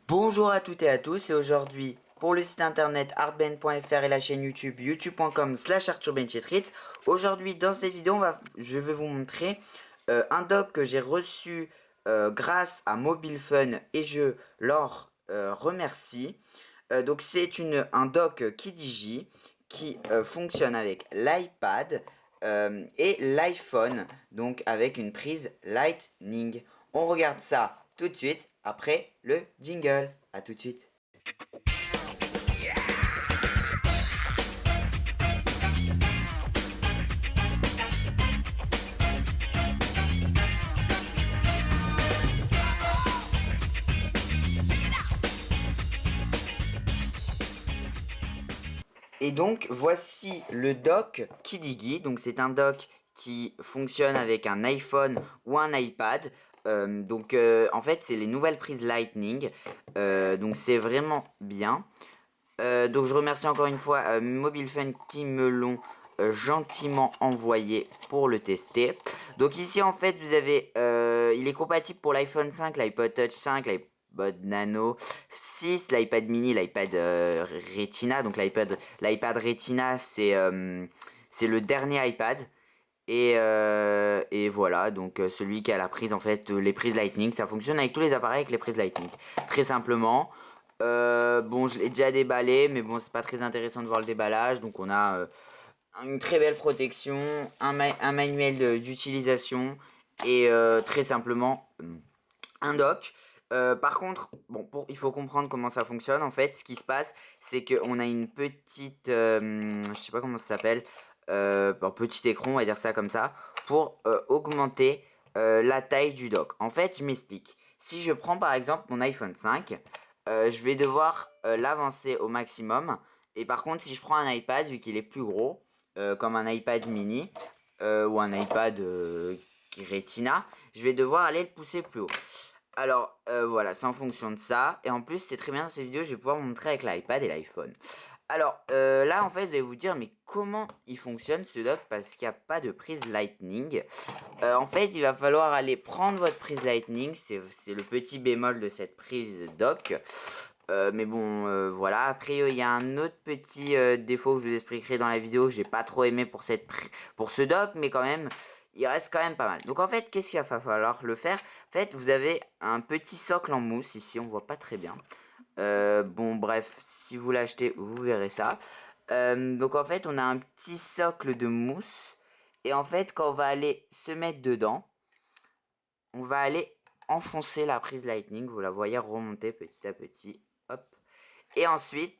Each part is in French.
Bonjour à toutes et à tous, et aujourd'hui, pour le site internet artben.fr et la chaîne YouTube, youtube.com/arthurbenchitrit, aujourd'hui dans cette vidéo, je vais vous montrer un dock que j'ai reçu grâce à MobileFun et je leur remercie. Donc c'est un dock Kidiji qui fonctionne avec l'iPad et l'iPhone, donc avec une prise Lightning. On regarde ça tout de suite après le jingle. A tout de suite. Et donc voici le dock Kidigi. Donc c'est un dock qui fonctionne avec un iPhone ou un iPad. En fait c'est les nouvelles prises Lightning. Donc c'est vraiment bien. Donc je remercie encore une fois MobileFun qui me l'ont gentiment envoyé pour le tester. Donc ici en fait vous avez, il est compatible pour l'iPhone 5, l'iPod Touch 5, l'iPod Nano 6, l'iPad mini, l'iPad Retina. Donc l'iPad Retina c'est le dernier iPad. Et voilà, donc celui qui a la prise en fait, les prises Lightning, ça fonctionne avec tous les appareils avec les prises Lightning. Très simplement. Bon, je l'ai déjà déballé, mais bon, c'est pas très intéressant de voir le déballage. Donc on a une très belle protection, un manuel d'utilisation et très simplement un dock. Par contre, bon, il faut comprendre comment ça fonctionne. En fait, ce qui se passe, c'est qu'on a une petite, je sais pas comment ça s'appelle, un petit écran, on va dire ça comme ça, pour augmenter la taille du dock. En fait, je m'explique. Si je prends par exemple mon iPhone 5, je vais devoir l'avancer au maximum. Et par contre, si je prends un iPad, vu qu'il est plus gros, comme un iPad mini ou un iPad Retina, je vais devoir aller le pousser plus haut. Alors voilà, c'est en fonction de ça. Et en plus, c'est très bien dans cette vidéo, je vais pouvoir vous montrer avec l'iPad et l'iPhone. Alors là, en fait, je vais vous dire, mais comment il fonctionne ce dock parce qu'il n'y a pas de prise Lightning. En fait, il va falloir aller prendre votre prise Lightning. C'est le petit bémol de cette prise dock. Mais bon, voilà. Après, il y a un autre petit défaut que je vous expliquerai dans la vidéo que j'ai pas trop aimé pour ce dock, mais quand même, il reste quand même pas mal. Donc en fait, qu'est-ce qu'il va falloir le faire? En fait, vous avez un petit socle en mousse ici, on voit pas très bien. Bon, bref, si vous l'achetez, vous verrez ça. Donc en fait, on a un petit socle de mousse. Et en fait, quand on va aller se mettre dedans, on va aller enfoncer la prise Lightning. Vous la voyez remonter petit à petit. Hop. Et ensuite,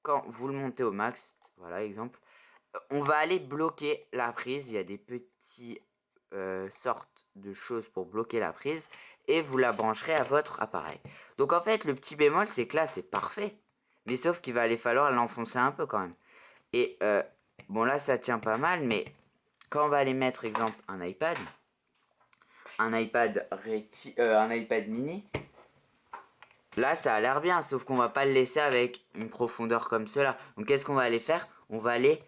quand vous le montez au max, voilà, exemple, on va aller bloquer la prise. Il y a des petits sortes de choses pour bloquer la prise. Et vous la brancherez à votre appareil. Donc en fait, le petit bémol, c'est que là, c'est parfait. Mais sauf qu'il va aller falloir l'enfoncer un peu quand même. Et bon, là, ça tient pas mal. Mais quand on va aller mettre, exemple, un iPad mini, là ça a l'air bien, sauf qu'on va pas le laisser avec une profondeur comme cela. Donc qu'est-ce qu'on va aller faire? On va aller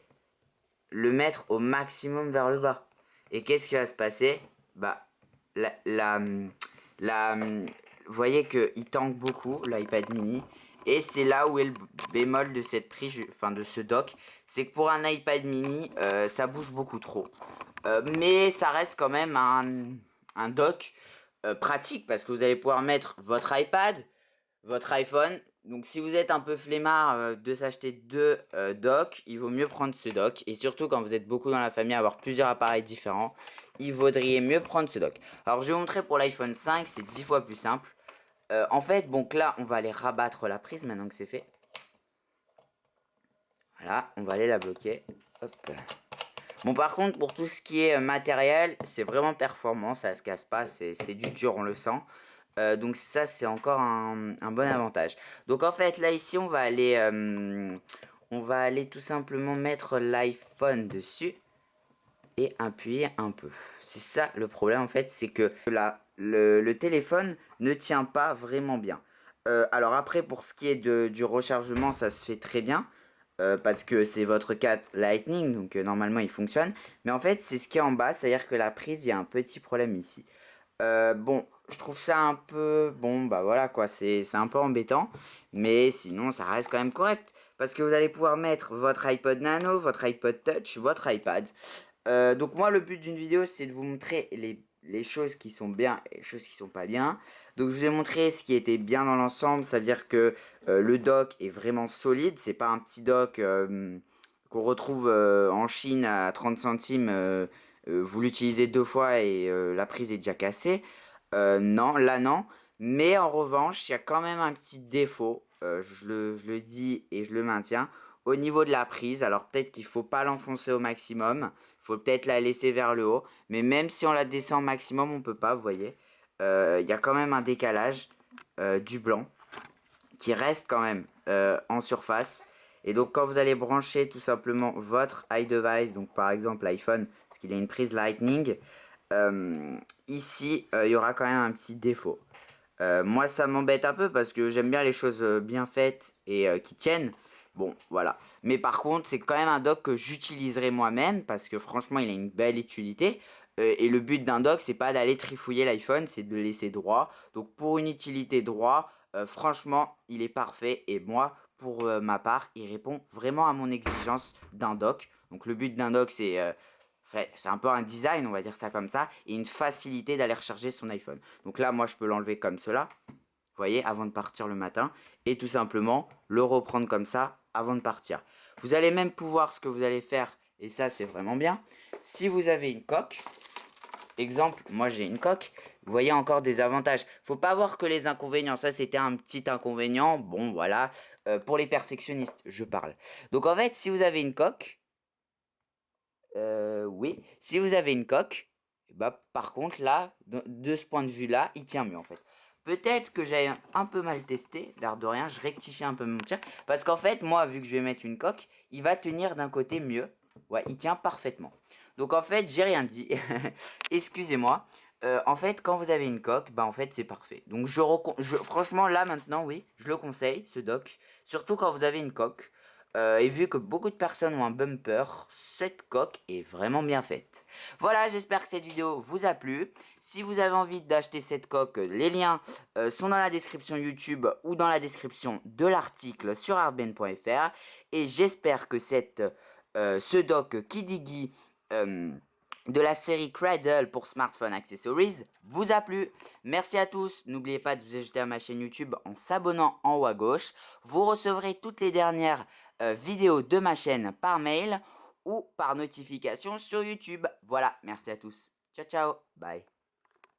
le mettre au maximum vers le bas. Et qu'est-ce qui va se passer? Bah, vous voyez qu'il tangue beaucoup l'iPad mini. Et c'est là où est le bémol de cette prise, enfin de ce dock. C'est que pour un iPad mini, ça bouge beaucoup trop. Mais ça reste quand même un dock pratique parce que vous allez pouvoir mettre votre iPad, votre iPhone. Donc si vous êtes un peu flemmard de s'acheter deux docks, il vaut mieux prendre ce dock. Et surtout quand vous êtes beaucoup dans la famille, avoir plusieurs appareils différents, il vaudrait mieux prendre ce dock. Alors je vais vous montrer pour l'iPhone 5, c'est 10 fois plus simple. En fait, donc là, on va aller rabattre la prise maintenant que c'est fait. Voilà, on va aller la bloquer. Hop. Bon, par contre, pour tout ce qui est matériel, c'est vraiment performant, ça se casse pas, c'est du dur, on le sent. Donc ça, c'est encore un bon avantage. Donc en fait, là, ici, on va aller tout simplement mettre l'iPhone dessus et appuyer un peu. C'est ça le problème, en fait, c'est que là, le téléphone ne tient pas vraiment bien. Alors après, pour ce qui est du rechargement, ça se fait très bien. Parce que c'est votre câble Lightning, donc normalement il fonctionne. Mais en fait, c'est ce qui est en bas, c'est-à-dire que la prise, il y a un petit problème ici. Bon, je trouve ça un peu... Bon, bah voilà quoi, c'est un peu embêtant. Mais sinon, ça reste quand même correct. Parce que vous allez pouvoir mettre votre iPod Nano, votre iPod Touch, votre iPad. Donc moi, le but d'une vidéo, c'est de vous montrer les choses qui sont bien et les choses qui sont pas bien. Donc je vous ai montré ce qui était bien dans l'ensemble. Ça veut dire que le dock est vraiment solide. C'est pas un petit dock qu'on retrouve en Chine à 30 centimes. Vous l'utilisez 2 fois et la prise est déjà cassée. Non, là non. Mais en revanche, il y a quand même un petit défaut. Je le dis et je le maintiens. Au niveau de la prise, alors peut-être qu'il ne faut pas l'enfoncer au maximum. Il faut peut-être la laisser vers le haut. Mais même si on la descend au maximum, on ne peut pas, vous voyez. Il y a quand même un décalage du blanc qui reste quand même en surface. Et donc quand vous allez brancher tout simplement votre iDevice, donc par exemple l'iPhone, parce qu'il a une prise Lightning, ici il y aura quand même un petit défaut. Moi ça m'embête un peu parce que j'aime bien les choses bien faites et qui tiennent. Bon voilà. Mais par contre c'est quand même un dock que j'utiliserai moi-même parce que franchement il a une belle utilité. Et le but d'un dock c'est pas d'aller trifouiller l'iPhone, c'est de le laisser droit. Donc pour une utilité droit, franchement il est parfait. Et moi pour ma part il répond vraiment à mon exigence d'un dock. Donc le but d'un dock c'est un peu un design, on va dire ça comme ça, et une facilité d'aller recharger son iPhone. Donc là, moi, je peux l'enlever comme cela, vous voyez, avant de partir le matin, et tout simplement le reprendre comme ça avant de partir. Vous allez même pouvoir, ce que vous allez faire, et ça, c'est vraiment bien, si vous avez une coque, exemple, moi j'ai une coque, vous voyez encore des avantages. Faut pas voir que les inconvénients, ça c'était un petit inconvénient, bon voilà, pour les perfectionnistes, je parle. Donc en fait, si vous avez une coque, oui. Si vous avez une coque, bah, par contre, là, de ce point de vue-là, il tient mieux, en fait. Peut-être que j'ai un peu mal testé, l'air de rien, je rectifie un peu mon tir. Parce qu'en fait, moi, vu que je vais mettre une coque, il va tenir d'un côté mieux. Ouais, il tient parfaitement. Donc, en fait, j'ai rien dit. Excusez-moi. En fait, quand vous avez une coque, bah, en fait, c'est parfait. Donc, franchement, là, maintenant, oui, je le conseille, ce dock. Surtout quand vous avez une coque. Et vu que beaucoup de personnes ont un bumper, cette coque est vraiment bien faite. Voilà, j'espère que cette vidéo vous a plu. Si vous avez envie d'acheter cette coque, les liens sont dans la description YouTube ou dans la description de l'article sur artben.fr. Et j'espère que ce dock Kidigi de la série Cradle pour Smartphone Accessories vous a plu. Merci à tous. N'oubliez pas de vous ajouter à ma chaîne YouTube en s'abonnant en haut à gauche. Vous recevrez toutes les dernières vidéos de ma chaîne par mail ou par notification sur YouTube. Voilà, merci à tous. Ciao, ciao. Bye.